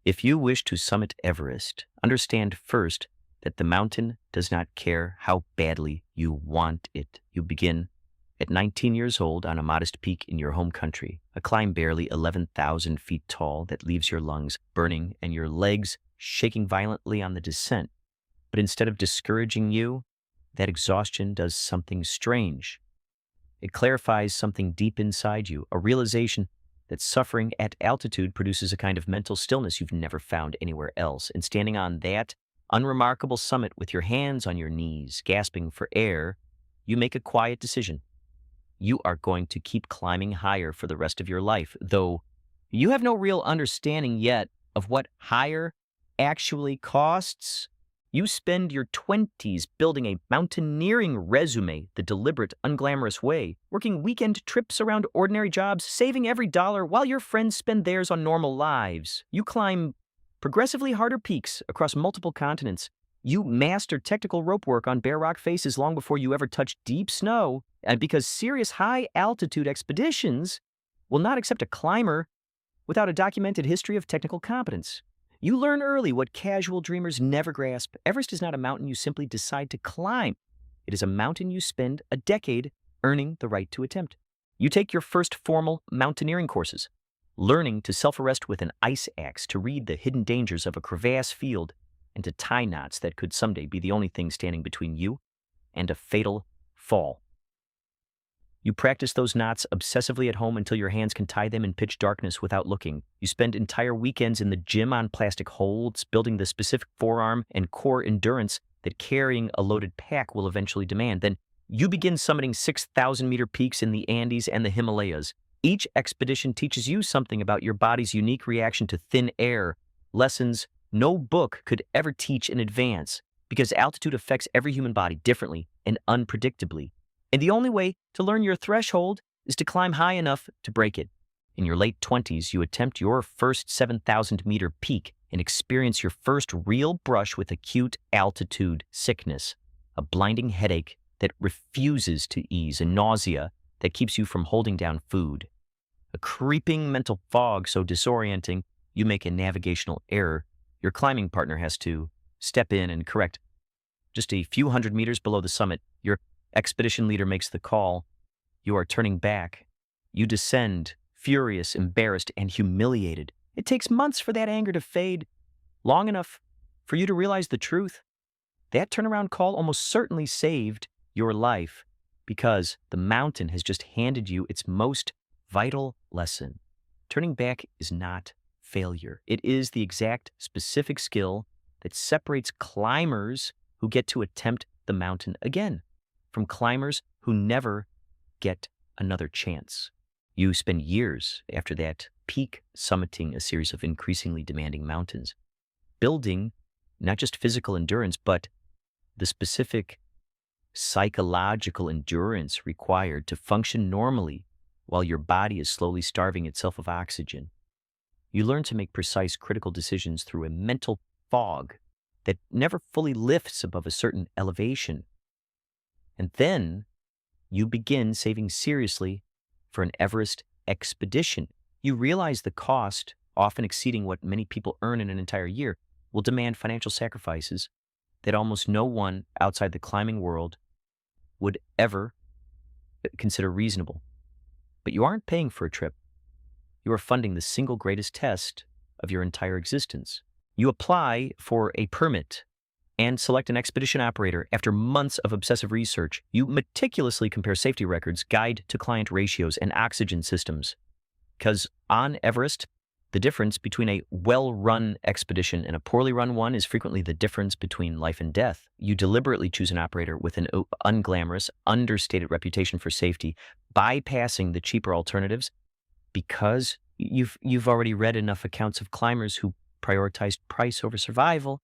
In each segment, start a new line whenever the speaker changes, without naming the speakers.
If you wish to summit Everest, understand first that the mountain does not care how badly you want it. You begin at 19 years old on a modest peak in your home country, a climb barely 11,000 feet tall that leaves your lungs burning and your legs shaking violently on the descent. But instead of discouraging you, that exhaustion does something strange. It clarifies something deep inside you, a realization that suffering at altitude produces a kind of mental stillness you've never found anywhere else. And standing on that unremarkable summit with your hands on your knees, gasping for air, you make a quiet decision. You are going to keep climbing higher for the rest of your life, though you have no real understanding yet of what higher actually costs. You spend your 20s building a mountaineering resume the deliberate, unglamorous way, working weekend trips around ordinary jobs, saving every dollar while your friends spend theirs on normal lives. You climb progressively harder peaks across multiple continents. You master technical rope work on bare rock faces long before you ever touch deep snow, and because serious high-altitude expeditions will not accept a climber without a documented history of technical competence. You learn early what casual dreamers never grasp. Everest is not a mountain you simply decide to climb. It is a mountain you spend a decade earning the right to attempt. You take your first formal mountaineering courses, learning to self-arrest with an ice axe, to read the hidden dangers of a crevasse field, and to tie knots that could someday be the only thing standing between you and a fatal fall. You practice those knots obsessively at home until your hands can tie them in pitch darkness without looking. You spend entire weekends in the gym on plastic holds, building the specific forearm and core endurance that carrying a loaded pack will eventually demand. Then you begin summiting 6,000-meter peaks in the Andes and the Himalayas. Each expedition teaches you something about your body's unique reaction to thin air, lessons no book could ever teach in advance, because altitude affects every human body differently and unpredictably. And the only way to learn your threshold is to climb high enough to break it. In your late 20s, you attempt your first 7,000-meter peak and experience your first real brush with acute altitude sickness, a blinding headache that refuses to ease, a nausea that keeps you from holding down food, a creeping mental fog so disorienting you make a navigational error your climbing partner has to step in and correct. Just a few hundred meters below the summit, your expedition leader makes the call. You are turning back. You descend, furious, embarrassed, and humiliated. It takes months for that anger to fade, long enough for you to realize the truth. That turnaround call almost certainly saved your life, because the mountain has just handed you its most vital lesson. Turning back is not failure. It is the exact specific skill that separates climbers who get to attempt the mountain again from climbers who never get another chance. You spend years after that peak summiting a series of increasingly demanding mountains, building not just physical endurance, but the specific psychological endurance required to function normally while your body is slowly starving itself of oxygen. You learn to make precise, critical decisions through a mental fog that never fully lifts above a certain elevation. And then you begin saving seriously for an Everest expedition. You realize the cost, often exceeding what many people earn in an entire year, will demand financial sacrifices that almost no one outside the climbing world would ever consider reasonable. But you aren't paying for a trip. You are funding the single greatest test of your entire existence. You apply for a permit and select an expedition operator after months of obsessive research. You meticulously compare safety records, guide to client ratios, and oxygen systems. Because on Everest, the difference between a well-run expedition and a poorly run one is frequently the difference between life and death. You deliberately choose an operator with an unglamorous, understated reputation for safety, bypassing the cheaper alternatives, because you've already read enough accounts of climbers who prioritized price over survival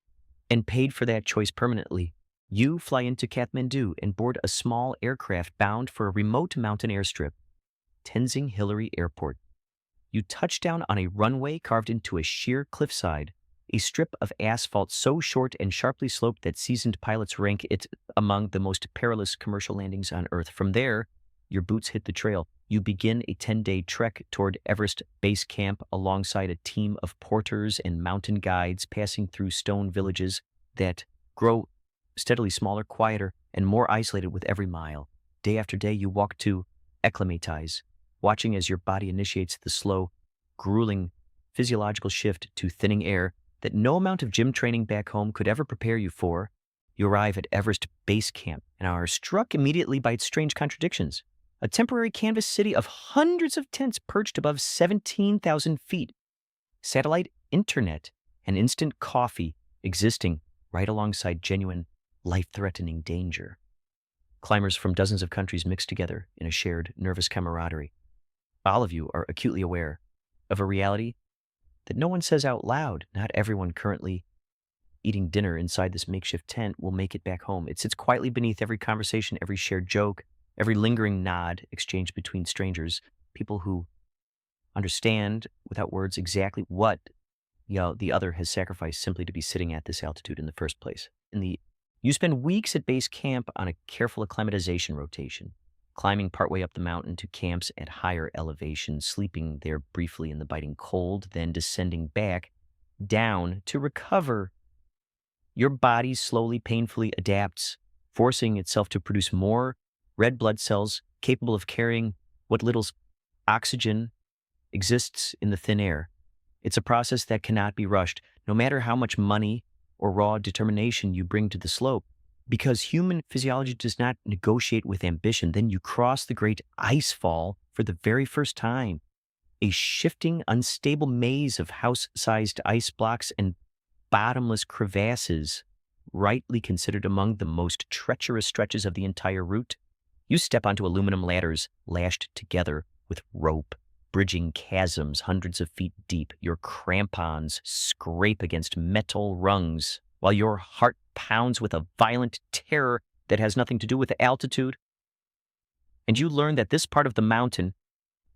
and paid for that choice permanently. You fly into Kathmandu and board a small aircraft bound for a remote mountain airstrip, Tenzing Hillary Airport. You touch down on a runway carved into a sheer cliffside, a strip of asphalt so short and sharply sloped that seasoned pilots rank it among the most perilous commercial landings on Earth. From there, your boots hit the trail, you begin a 10-day trek toward Everest Base Camp alongside a team of porters and mountain guides passing through stone villages that grow steadily smaller, quieter, and more isolated with every mile. Day after day, you walk to acclimatize, watching as your body initiates the slow, grueling physiological shift to thinning air that no amount of gym training back home could ever prepare you for. You arrive at Everest Base Camp and are struck immediately by its strange contradictions. A temporary canvas city of hundreds of tents perched above 17,000 feet. Satellite internet and instant coffee existing right alongside genuine, life-threatening danger. Climbers from dozens of countries mixed together in a shared, nervous camaraderie. All of you are acutely aware of a reality that no one says out loud. Not everyone currently eating dinner inside this makeshift tent will make it back home. It sits quietly beneath every conversation, every shared joke, every lingering nod exchanged between strangers, people who understand without words exactly what the other has sacrificed simply to be sitting at this altitude in the first place. You spend weeks at base camp on a careful acclimatization rotation, climbing partway up the mountain to camps at higher elevations, sleeping there briefly in the biting cold, then descending back down to recover. Your body slowly, painfully adapts, forcing itself to produce more red blood cells capable of carrying what little oxygen exists in the thin air. It's a process that cannot be rushed, no matter how much money or raw determination you bring to the slope. Because human physiology does not negotiate with ambition, then you cross the great icefall for the very first time. A shifting, unstable maze of house-sized ice blocks and bottomless crevasses, rightly considered among the most treacherous stretches of the entire route. You step onto aluminum ladders lashed together with rope, bridging chasms hundreds of feet deep. Your crampons scrape against metal rungs, while your heart pounds with a violent terror that has nothing to do with the altitude. And you learn that this part of the mountain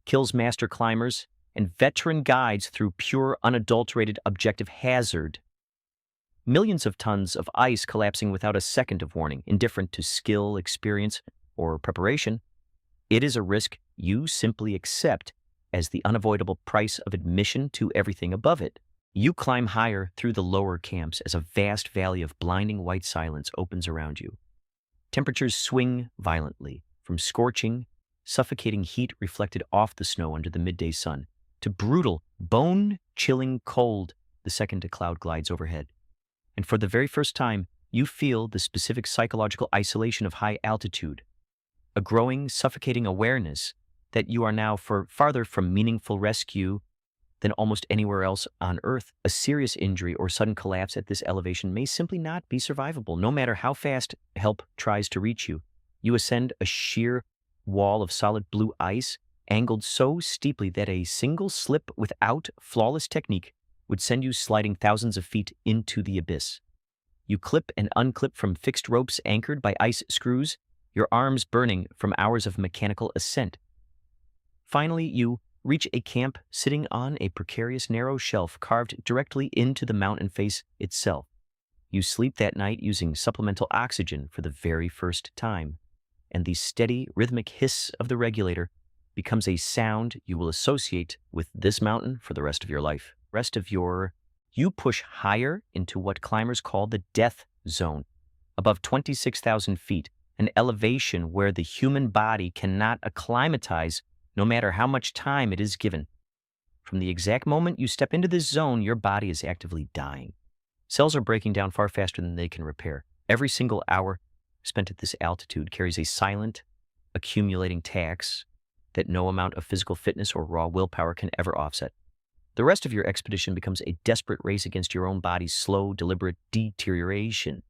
kills master climbers and veteran guides through pure, unadulterated objective hazard. Millions of tons of ice collapsing without a second of warning, indifferent to skill, experience, or preparation. It is a risk you simply accept as the unavoidable price of admission to everything above it. You climb higher through the lower camps as a vast valley of blinding white silence opens around you. Temperatures swing violently, from scorching, suffocating heat reflected off the snow under the midday sun, to brutal, bone-chilling cold the second a cloud glides overhead. And for the very first time, you feel the specific psychological isolation of high altitude, a growing, suffocating awareness that you are now farther from meaningful rescue than almost anywhere else on Earth. A serious injury or sudden collapse at this elevation may simply not be survivable, no matter how fast help tries to reach you. You ascend a sheer wall of solid blue ice, angled so steeply that a single slip without flawless technique would send you sliding thousands of feet into the abyss. You clip and unclip from fixed ropes anchored by ice screws, your arms burning from hours of mechanical ascent. Finally, you reach a camp sitting on a precarious narrow shelf carved directly into the mountain face itself. You sleep that night using supplemental oxygen for the very first time, and the steady, rhythmic hiss of the regulator becomes a sound you will associate with this mountain for the rest of your life. You push higher into what climbers call the death zone, above 26,000 feet, an elevation where the human body cannot acclimatize no matter how much time it is given. From the exact moment you step into this zone, your body is actively dying. Cells are breaking down far faster than they can repair. Every single hour spent at this altitude carries a silent, accumulating tax that no amount of physical fitness or raw willpower can ever offset. The rest of your expedition becomes a desperate race against your own body's slow, deliberate deterioration.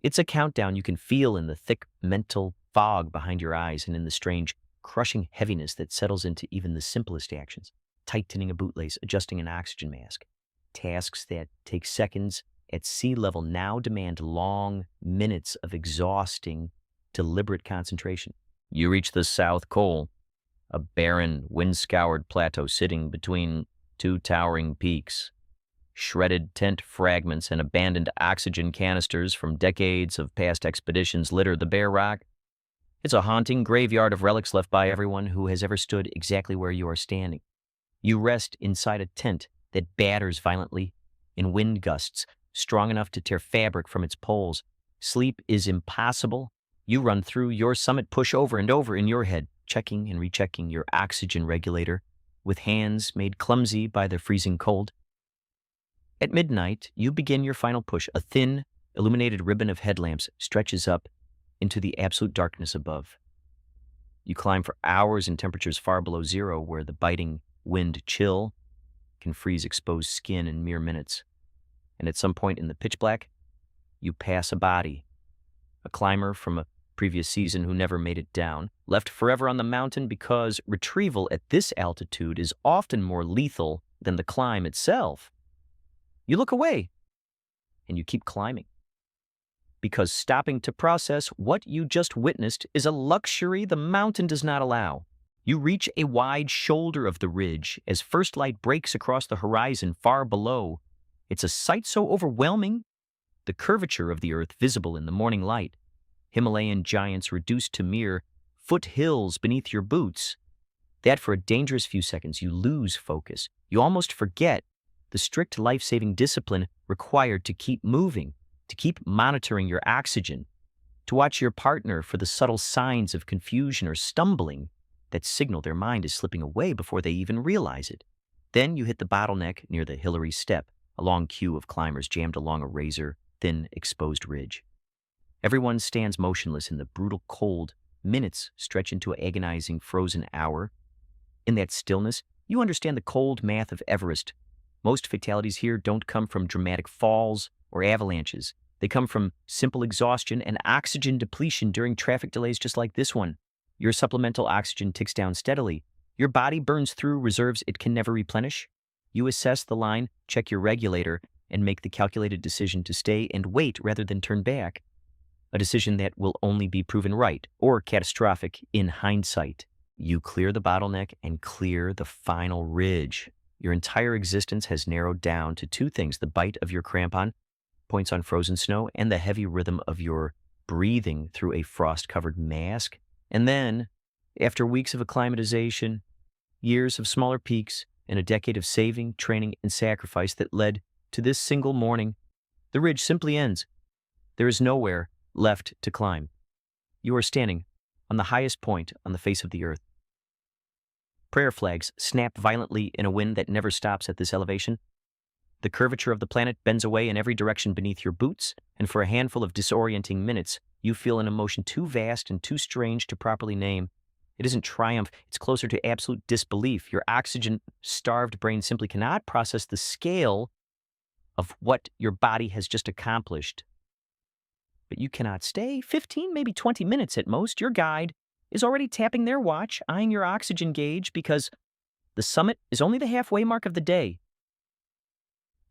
It's a countdown you can feel in the thick mental fog behind your eyes and in the strange, crushing heaviness that settles into even the simplest actions. Tightening a bootlace, adjusting an oxygen mask. Tasks that take seconds at sea level now demand long minutes of exhausting, deliberate concentration. You reach the South Col, a barren, wind-scoured plateau sitting between two towering peaks. Shredded tent fragments and abandoned oxygen canisters from decades of past expeditions litter the bare rock. It's a haunting graveyard of relics left by everyone who has ever stood exactly where you are standing. You rest inside a tent that batters violently in wind gusts, strong enough to tear fabric from its poles. Sleep is impossible. You run through your summit, push over and over in your head, checking and rechecking your oxygen regulator, with hands made clumsy by the freezing cold. At midnight, you begin your final push. A thin, illuminated ribbon of headlamps stretches up into the absolute darkness above. You climb for hours in temperatures far below zero, where the biting wind chill can freeze exposed skin in mere minutes. And at some point in the pitch black, you pass a body, a climber from a previous season who never made it down, left forever on the mountain because retrieval at this altitude is often more lethal than the climb itself. You look away, and you keep climbing, because stopping to process what you just witnessed is a luxury the mountain does not allow. You reach a wide shoulder of the ridge as first light breaks across the horizon far below. It's a sight so overwhelming, the curvature of the earth visible in the morning light, Himalayan giants reduced to mere foothills beneath your boots, that for a dangerous few seconds you lose focus. You almost forget the strict life-saving discipline required to keep moving, to keep monitoring your oxygen, to watch your partner for the subtle signs of confusion or stumbling that signal their mind is slipping away before they even realize it. Then you hit the bottleneck near the Hillary Step, a long queue of climbers jammed along a razor-thin, exposed ridge. Everyone stands motionless in the brutal cold. Minutes stretch into an agonizing frozen hour. In that stillness, you understand the cold math of Everest. Most fatalities here don't come from dramatic falls or avalanches. They come from simple exhaustion and oxygen depletion during traffic delays just like this one. Your supplemental oxygen ticks down steadily. Your body burns through reserves it can never replenish. You assess the line, check your regulator, and make the calculated decision to stay and wait rather than turn back. A decision that will only be proven right or catastrophic in hindsight. You clear the bottleneck and clear the final ridge. Your entire existence has narrowed down to two things: the bite of your crampon, points on frozen snow, and the heavy rhythm of your breathing through a frost-covered mask. And then, after weeks of acclimatization, years of smaller peaks, and a decade of saving, training, and sacrifice that led to this single morning, the ridge simply ends. There is nowhere left to climb. You are standing on the highest point on the face of the earth. Prayer flags snap violently in a wind that never stops at this elevation. The curvature of the planet bends away in every direction beneath your boots, and for a handful of disorienting minutes, you feel an emotion too vast and too strange to properly name. It isn't triumph, it's closer to absolute disbelief. Your oxygen-starved brain simply cannot process the scale of what your body has just accomplished. But you cannot stay 15, maybe 20 minutes at most. Your guide is already tapping their watch, eyeing your oxygen gauge, because the summit is only the halfway mark of the day.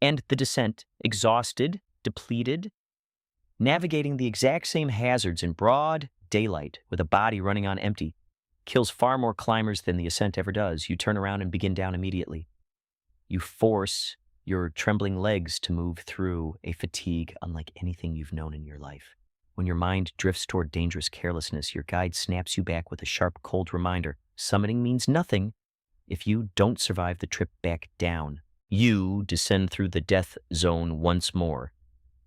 And the descent, exhausted, depleted, navigating the exact same hazards in broad daylight with a body running on empty, kills far more climbers than the ascent ever does. You turn around and begin down immediately. You force your trembling legs to move through a fatigue unlike anything you've known in your life. When your mind drifts toward dangerous carelessness, your guide snaps you back with a sharp, cold reminder. Summiting means nothing if you don't survive the trip back down. You descend through the death zone once more,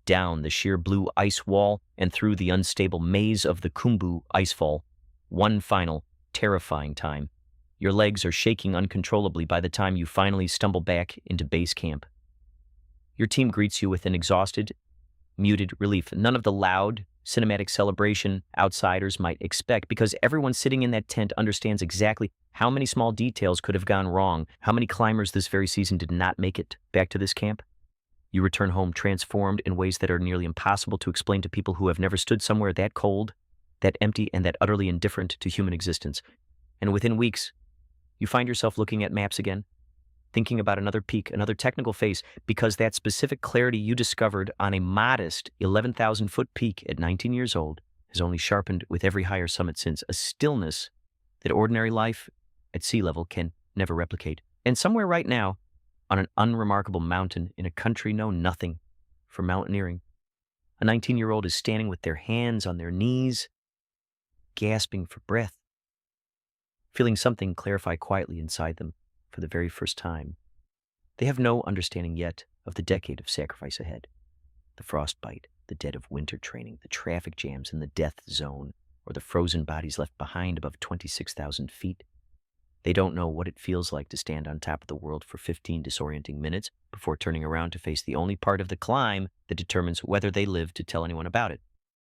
down the sheer blue ice wall and through the unstable maze of the Khumbu Icefall. One final, terrifying time. Your legs are shaking uncontrollably by the time you finally stumble back into base camp. Your team greets you with an exhausted, muted relief. None of the loud, cinematic celebration outsiders might expect, because everyone sitting in that tent understands exactly how many small details could have gone wrong, how many climbers this very season did not make it back to this camp. You return home transformed in ways that are nearly impossible to explain to people who have never stood somewhere that cold, that empty, and that utterly indifferent to human existence. And within weeks, you find yourself looking at maps again, thinking about another peak, another technical phase, because that specific clarity you discovered on a modest 11,000-foot peak at 19 years old has only sharpened with every higher summit since, a stillness that ordinary life at sea level can never replicate. And somewhere right now, on an unremarkable mountain in a country known nothing for mountaineering, a 19-year-old is standing with their hands on their knees, gasping for breath, feeling something clarify quietly inside them for the very first time. They have no understanding yet of the decade of sacrifice ahead. The frostbite, the dead of winter training, the traffic jams in the death zone, or the frozen bodies left behind above 26,000 feet. They don't know what it feels like to stand on top of the world for 15 disorienting minutes before turning around to face the only part of the climb that determines whether they live to tell anyone about it.